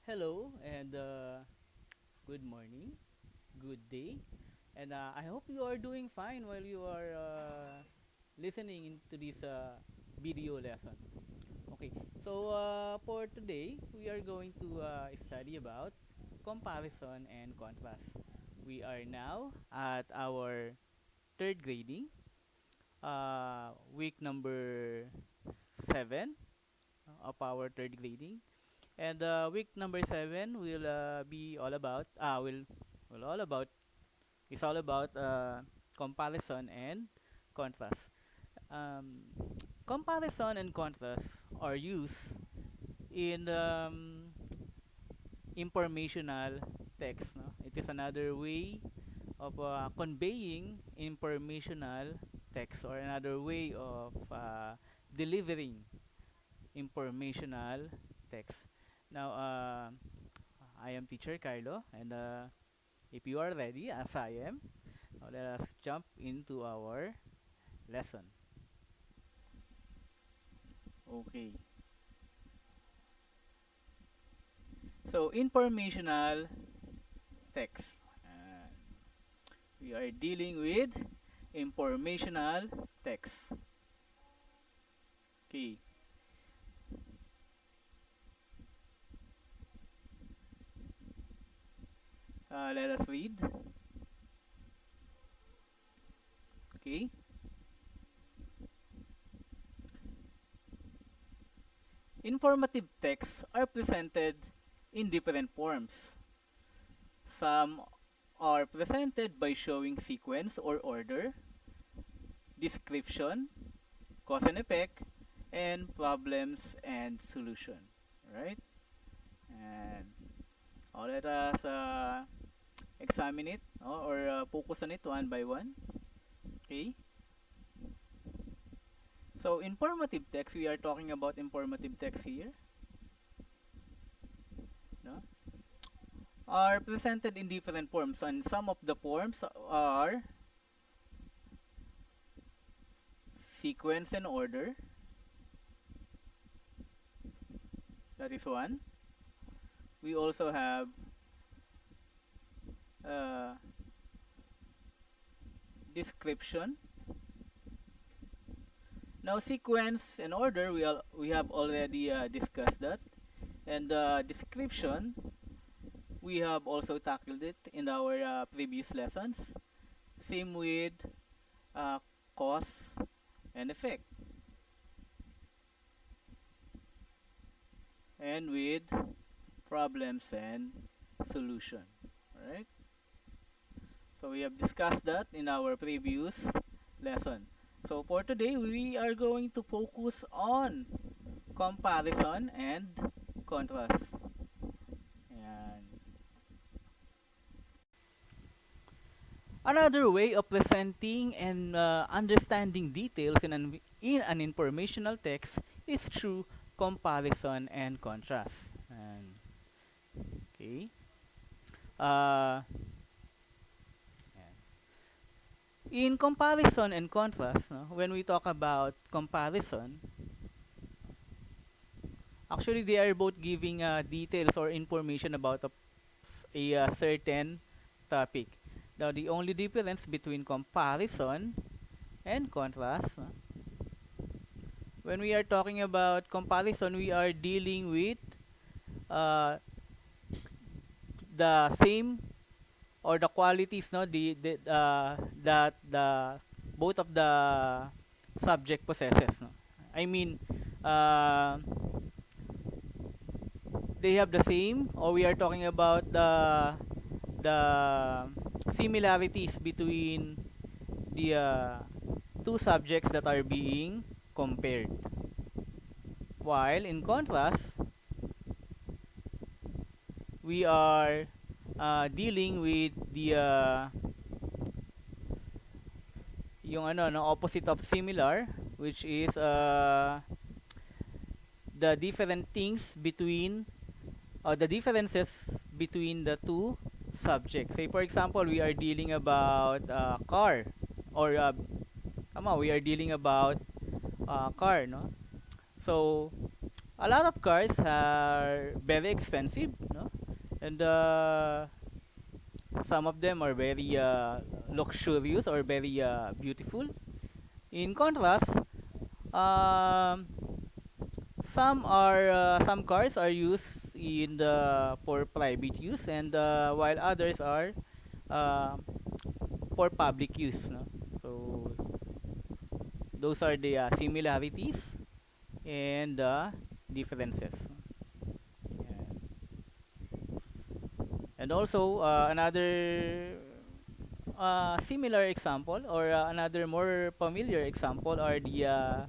Hello and good morning, good day, and I hope you are doing fine while you are listening into this video lesson. Okay, so for today, we are going to study about comparison and contrast. We are now at our third grading, week number 7 of our third grading. And week number 7 will be all about will all about is all about comparison and contrast. Um, Comparison and contrast are used in informational text. No? It is another way of conveying informational text or another way of delivering informational text. Now, I am Teacher Carlo, and if you are ready, as I am, now let us jump into our lesson. Okay, so informational text. And we are dealing with informational text. Okay, let us read. Okay, informative texts are presented in different forms. Some are presented by showing sequence or order, description, cause and effect, and problems and solution. Right? And let us examine it or focus on it one by one. Okay? So informative text, we are talking about informative text here. No? Are presented in different forms, and some of the forms are sequence and order. That is one. We also have description. Now sequence and order, we have already discussed that, and description, we have also tackled it in our previous lessons. Same with uh, cause and effect, and with problems and solution. Alright, so we have discussed that in our previous lesson. So for today, we are going to focus on comparison and contrast. And another way of presenting and understanding details in an informational text is through comparison and contrast. And okay. Uh, in comparison and contrast, no, when we talk about comparison, actually they are both giving details or information about a certain topic. Now, the only difference between comparison and contrast, when we are talking about comparison, we are dealing with uh, the same or the qualities, no, that the both of the subject possesses. No? I mean, uh, they have the same, or we are talking about the similarities between the two subjects that are being compared. While in contrast, we are dealing with the yung ano no opposite of similar, which is the different things between or the differences between the two subjects. Say for example, we are dealing about car, or we are dealing about car, no? So a lot of cars are very expensive, no? And some of them are very luxurious or very beautiful. In contrast, um, some cars are used in the for private use, and while others are uh, for public use. No? So those are the similarities and differences. And also another similar example or another more familiar example are the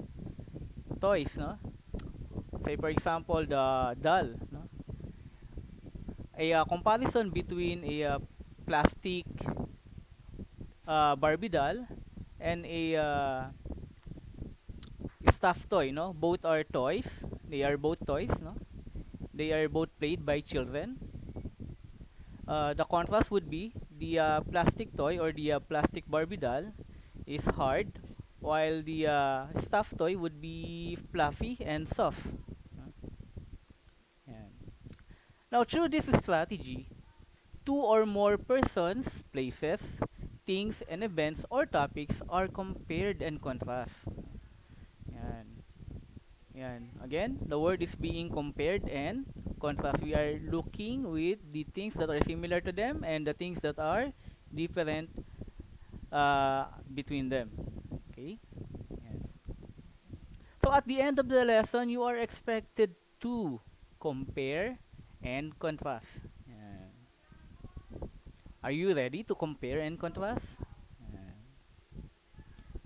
toys, no? Say for example the doll, no? A comparison between a plastic Barbie doll and a stuffed toy, no? Both are toys. They are both toys, no? They are both played by children. The contrast would be the plastic toy or the plastic Barbie doll is hard, while the stuffed toy would be fluffy and soft. Yan. Now, through this strategy, two or more persons, places, things, and events or topics are compared and contrast. Yan. Yan. Again, the word is being compared and contrast. We are looking with the things that are similar to them and the things that are different between them. Okay? Yan. So at the end of the lesson, you are expected to compare and contrast. Yan. Are you ready to compare and contrast? Yan.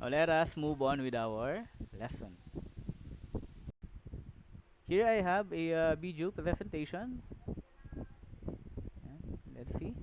Now let us move on with our lesson. Here I have a video presentation. Let's see.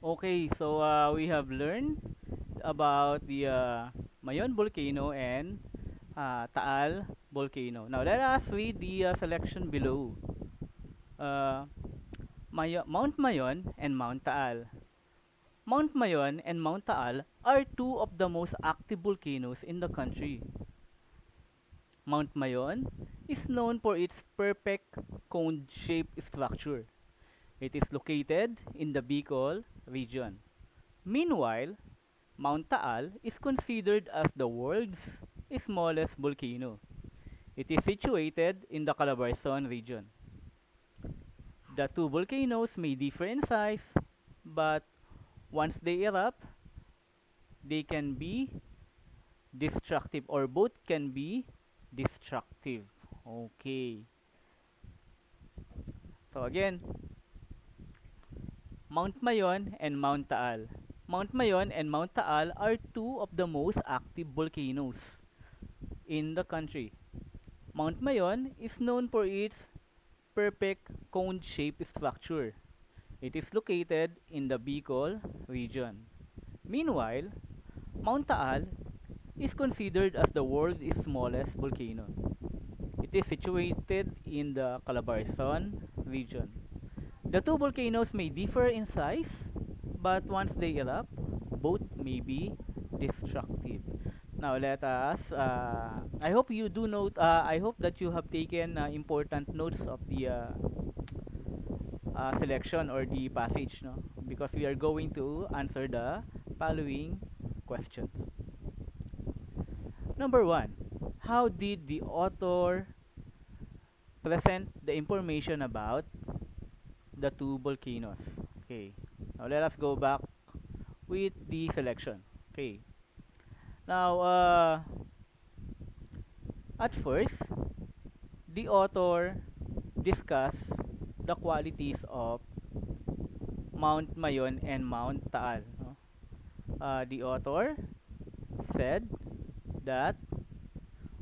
Okay, so we have learned about the Mayon volcano and Taal volcano. Now let us read the selection below. Uh, Mount Mayon and Mount Taal. Mount Mayon and Mount Taal are two of the most active volcanoes in the country. Mount Mayon is known for its perfect cone-shaped structure. It is located in the Bicol region. Meanwhile, Mount Taal is considered as the world's smallest volcano. It is situated in the Calabarzon region. The two volcanoes may differ in size, but once they erupt, they can be destructive, or both can be destructive. Okay. So again, Mount Mayon and Mount Taal. Mount Mayon and Mount Taal are two of the most active volcanoes in the country. Mount Mayon is known for its perfect cone-shaped structure. It is located in the Bicol region. Meanwhile, Mount Taal is considered as the world's smallest volcano. It is situated in the Calabarzon region. The two volcanoes may differ in size, but once they erupt, both may be destructive. Now let us. I hope you do note. I hope that you have taken important notes of the selection or the passage, no? Because we are going to answer the following questions. Number one, how did the author present the information about the two volcanoes? Okay, now let us go back with the selection. Okay, now at first, the author discussed the qualities of Mount Mayon and Mount Taal. No? The author said that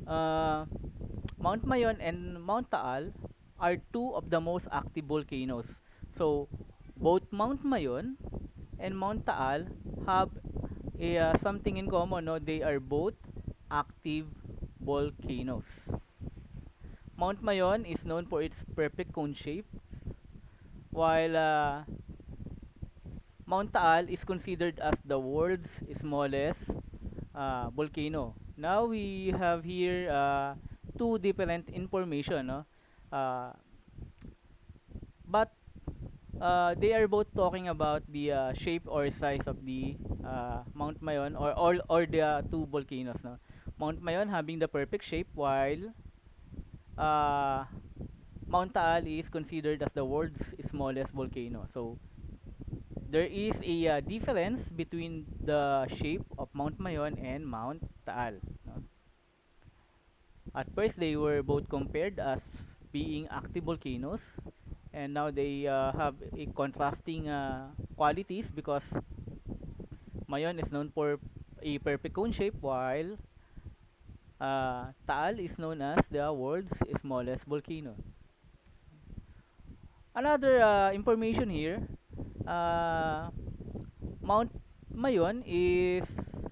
uh, Mount Mayon and Mount Taal are two of the most active volcanoes. So, both Mount Mayon and Mount Taal have something in common. No? They are both active volcanoes. Mount Mayon is known for its perfect cone shape, while Mount Taal is considered as the world's smallest volcano. Now we have here two different information, no? Uh, but they are both talking about the shape or size of the Mount Mayon, or the two volcanoes. No? Mount Mayon having the perfect shape, while uh, Mount Taal is considered as the world's smallest volcano. So there is a difference between the shape of Mount Mayon and Mount Taal. No? At first, they were both compared as being active volcanoes, and now they have a contrasting qualities, because Mayon is known for a perfect cone shape, while Taal is known as the world's smallest volcano. Another information here, uh, Mount Mayon is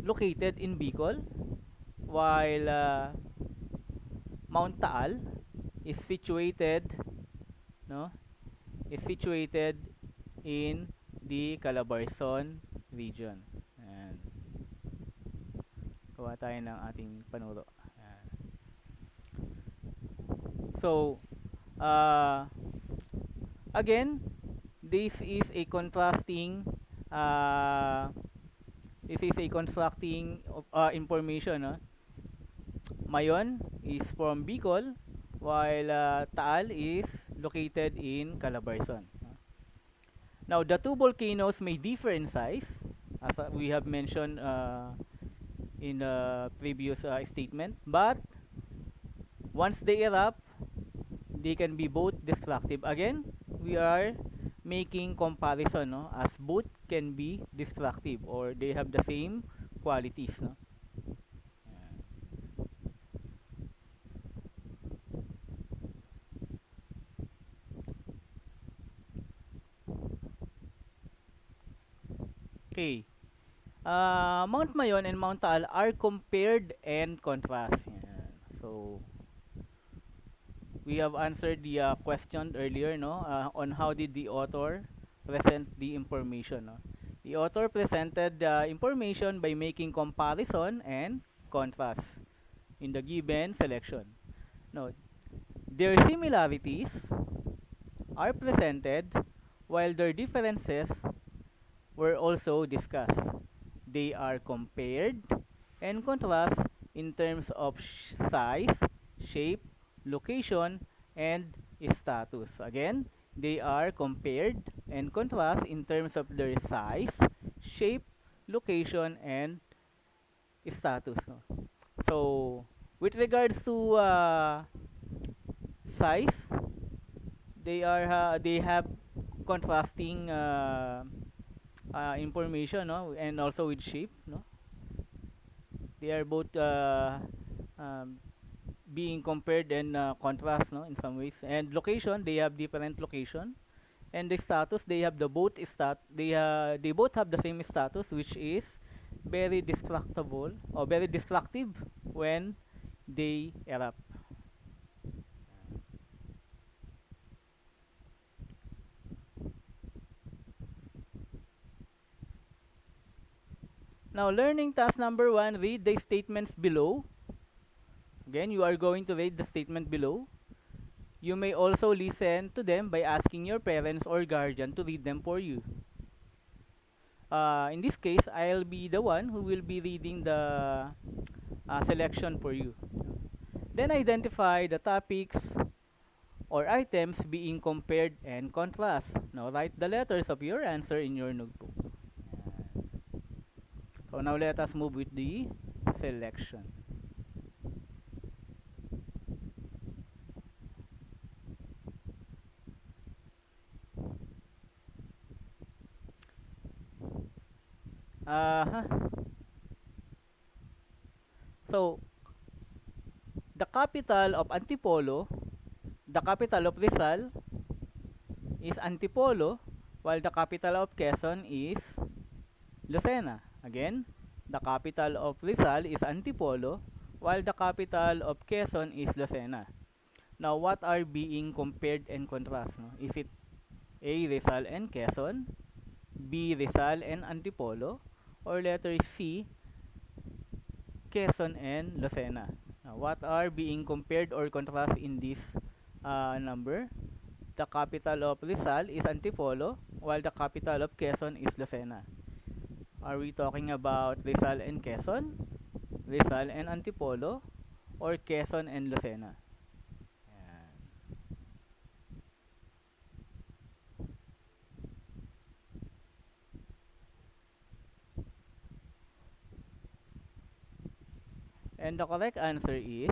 located in Bicol, while Mount Taal is situated, no, is situated in the Calabarzon region. Ayan. Kuha tayo ng ating panuro. Ayan. So, uh, again, this is a contrasting information. Mayon is from Bicol, while Taal is located in Calabarzon. Now, the two volcanoes may differ in size, as we have mentioned in the previous statement, but once they erupt, they can be both destructive. Again, we are making comparison, no, as both can be destructive, or they have the same qualities. No? Okay. Mount Mayon and Mount Taal are compared and contrast. Yan. So, we have answered the question earlier, no, on how did the author present the information. No? The author presented the information by making comparison and contrast in the given selection. No, their similarities are presented while their differences were also discussed. They are compared and contrast in terms of size, shape, location, and status. Again, they are compared and contrast in terms of their size, shape, location, and status. No? So, with regards to size, they have contrasting information, no, and also with shape, no. They are both um, being compared and contrast, no, in some ways. And location, they have different location. And the status, they have the both stat. They both have the same status, which is very destructible or very destructive when they erupt. Now, learning task number 1, read the statements below. Again, you are going to read the statement below. You may also listen to them by asking your parents or guardian to read them for you. In this case, I'll be the one who will be reading the selection for you. Then identify the topics or items being compared and contrast. Now write the letters of your answer in your notebook. So now let us move with the selection. Uh-huh. So, the capital of Antipolo, the capital of Rizal is Antipolo, while the capital of Quezon is Lucena. Again, the capital of Rizal is Antipolo, while the capital of Quezon is Lucena. Now, what are being compared and contrast? No? Is it A, Rizal and Quezon, B, Rizal and Antipolo, or letter C, Quezon and Lucena? Now, what are being compared or contrast in this number? The capital of Rizal is Antipolo, while the capital of Quezon is Lucena. Are we talking about Rizal and Quezon, Rizal and Antipolo, or Quezon and Lucena? And the correct answer is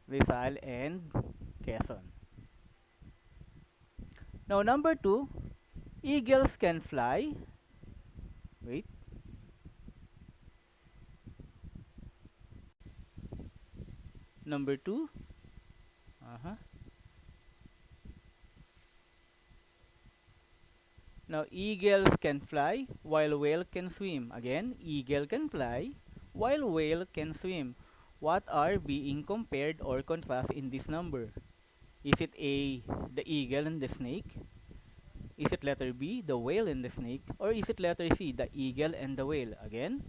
Rizal and Quezon. Now, number 2, eagles can fly. Wait. Number 2. Uh-huh. Now, eagles can fly while whale can swim. Again, eagle can fly while whale can swim. What are being compared or contrast in this number? Is it A, the eagle and the snake? Is it letter B, the whale and the snake? Or is it letter C, the eagle and the whale? Again,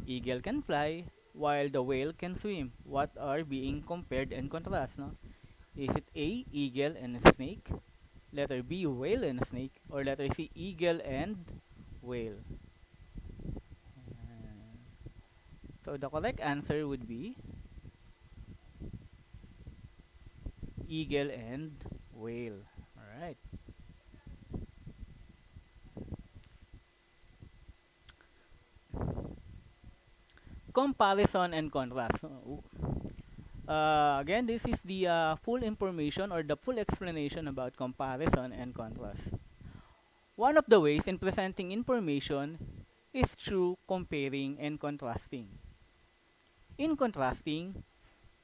eagle can fly while the whale can swim. What are being compared and contrast? No? Is it A, eagle and a snake? Letter B, whale and snake, or letter C, eagle and whale? So the correct answer would be eagle and whale. Alright. Comparison and contrast. Again, this is the full information or the full explanation about comparison and contrast. One of the ways in presenting information is through comparing and contrasting. In contrasting,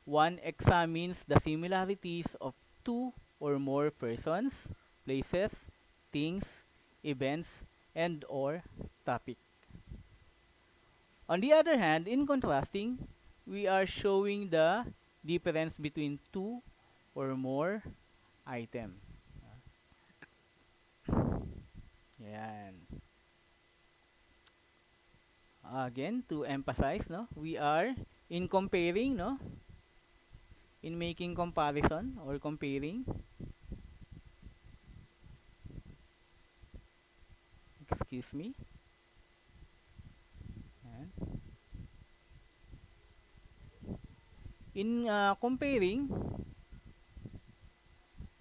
One examines the similarities of two or more persons, places, things, events, and or topic. On the other hand, in contrasting, we are showing the difference between two or more item. Yan. Again, to emphasize, no, we are in comparing, no, in making comparison or comparing. Excuse me. Yan. In comparing,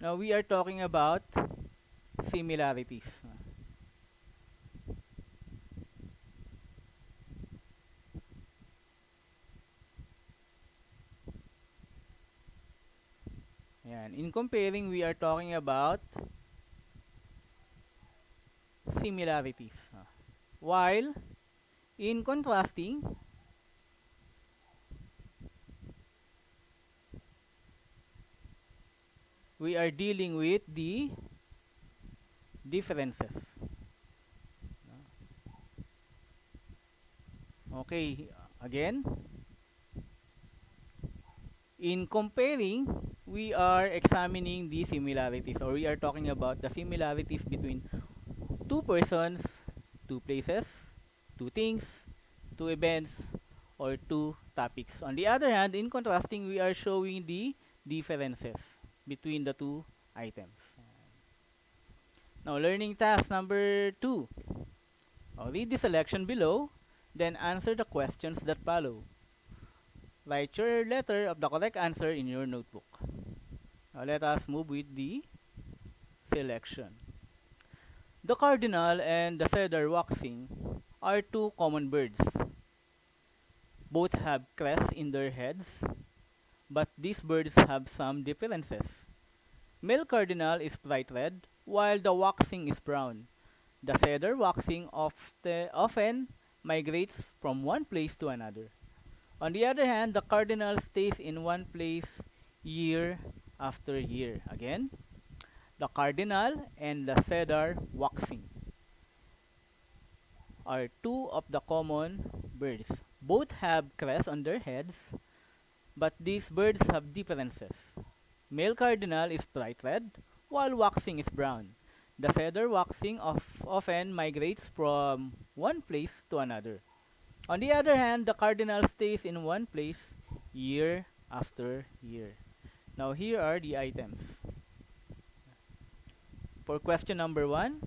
now we are talking about similarities. Yan. In comparing, we are talking about similarities. While in contrasting, we are dealing with the differences. Okay, again, in comparing, we are examining the similarities, or we are talking about the similarities between two persons, two places, two things, two events, or two topics. On the other hand, in contrasting, we are showing the differences between the two items. Now, learning task number 2. Now, read the selection below, then answer the questions that follow. Write your letter of the correct answer in your notebook. Now, let us move with the selection. The cardinal and the cedar waxing are two common birds. Both have crests in their heads, but these birds have some differences. Male cardinal is bright red, while the waxing is brown. The cedar waxing often migrates from one place to another. On the other hand, the cardinal stays in one place year after year. Again, the cardinal and the cedar waxing are two of the common birds. Both have crests on their heads, but these birds have differences. Male cardinal is bright red, while waxing is brown. The cedar waxing often migrates from one place to another. On the other hand, the cardinal stays in one place year after year. Now here are the items. For question number 1,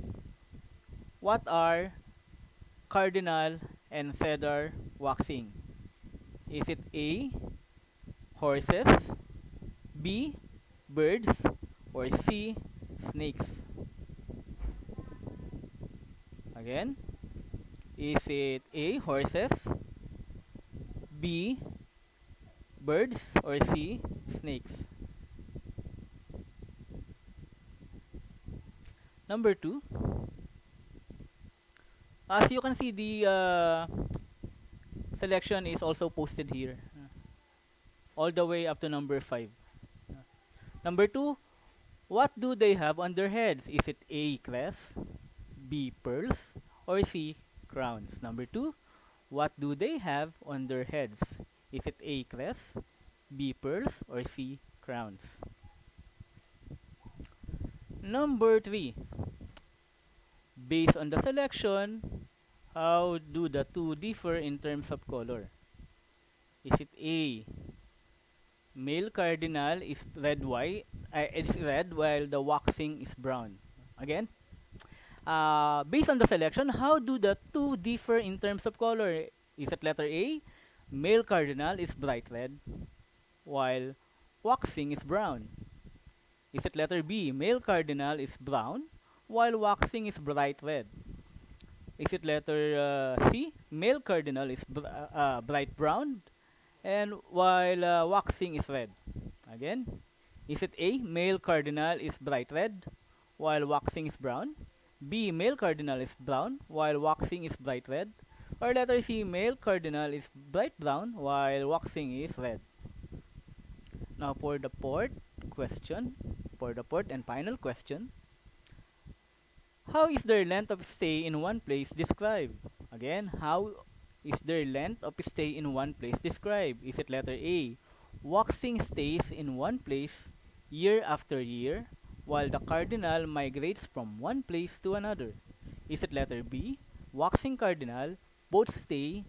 what are cardinal and cedar waxing? Is it A, horses, B, birds, or C, snakes? Again, is it A, horses, B, birds, or C, snakes? Number 2, as you can see, the selection is also posted here, all the way up to number 5. Number 2, what do they have on their heads? Is it A, crest, B, pearls, or C, crowns? Number 2, what do they have on their heads? Is it A, crest, B, pearls, or C, crowns? Number 3, based on the selection, how do the two differ in terms of color? Is it A, male cardinal is red while the waxing is brown? Again, based on the selection, how do the two differ in terms of color? Is it letter A, male cardinal is bright red, while waxing is brown? Is it letter B, male cardinal is brown, while waxing is bright red? Is it letter C, male cardinal is bright brown, and while waxing is red? Again, is it A, male cardinal is bright red, while waxing is brown? B, male cardinal is brown, while waxing is bright red? Or letter C, male cardinal is bright brown, while waxing is red? Now for the fourth and final question, how is their length of stay in one place described? Again, how is their length of stay in one place described? Is it letter A, waxing stays in one place year after year, while the cardinal migrates from one place to another? Is it letter B, waxing cardinal both stay,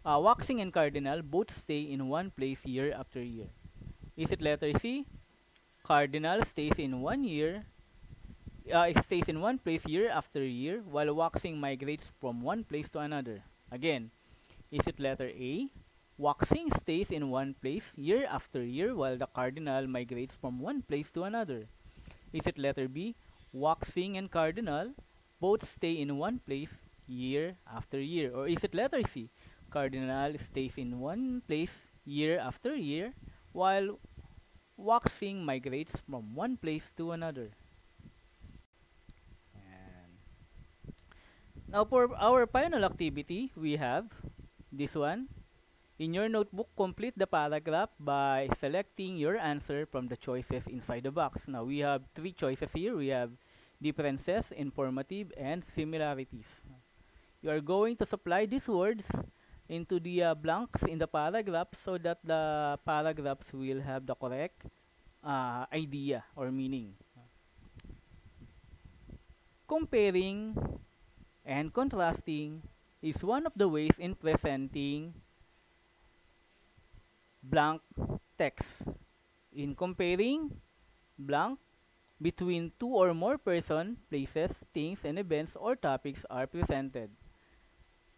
waxing and cardinal both stay in one place year after year? Is it letter C, cardinal stays in one year it stays in one place year after year, while waxing migrates from one place to another? Again, is it letter A? Waxing stays in one place year after year, while the cardinal migrates from one place to another. Is it letter B? Waxing and cardinal both stay in one place year after year. Or is it letter C? Cardinal stays in one place year after year, while waxing migrates from one place to another. And now for our final activity, we have this one. In your notebook, complete the paragraph by selecting your answer from the choices inside the box. Now we have three choices here. We have differences, informative, and similarities. You are going to supply these words into the blanks in the paragraph so that the paragraphs will have the correct idea or meaning. Comparing and contrasting is one of the ways in presenting blank text. In comparing blank between two or more person, places, things, and events or topics are presented.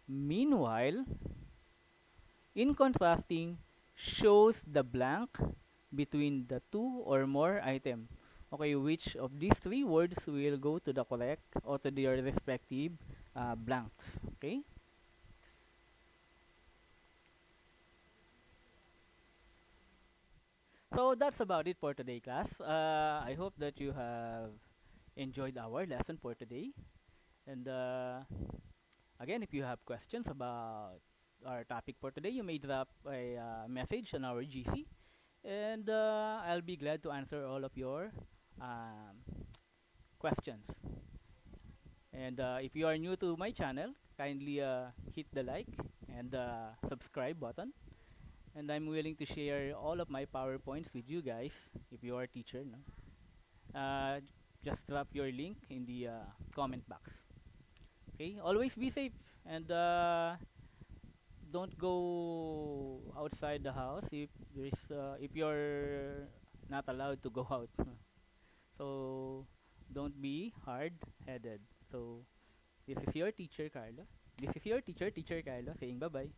Meanwhile, in contrasting shows the blank between the two or more items. Okay, which of these three words will go to the correct or to their respective blanks? Okay. So that's about it for today, class. I hope that you have enjoyed our lesson for today. And again, if you have questions about our topic for today, you may drop a message on our GC, and I'll be glad to answer all of your um, questions. And if you are new to my channel, kindly hit the like and subscribe button. And I'm willing to share all of my PowerPoints with you guys if you are a teacher. No? Uh, just drop your link in the comment box. Okay, always be safe and don't go outside the house if you're not allowed to go out. So don't be hard-headed. So this is your teacher Carlo. This is your teacher, Teacher Carlo, saying bye-bye.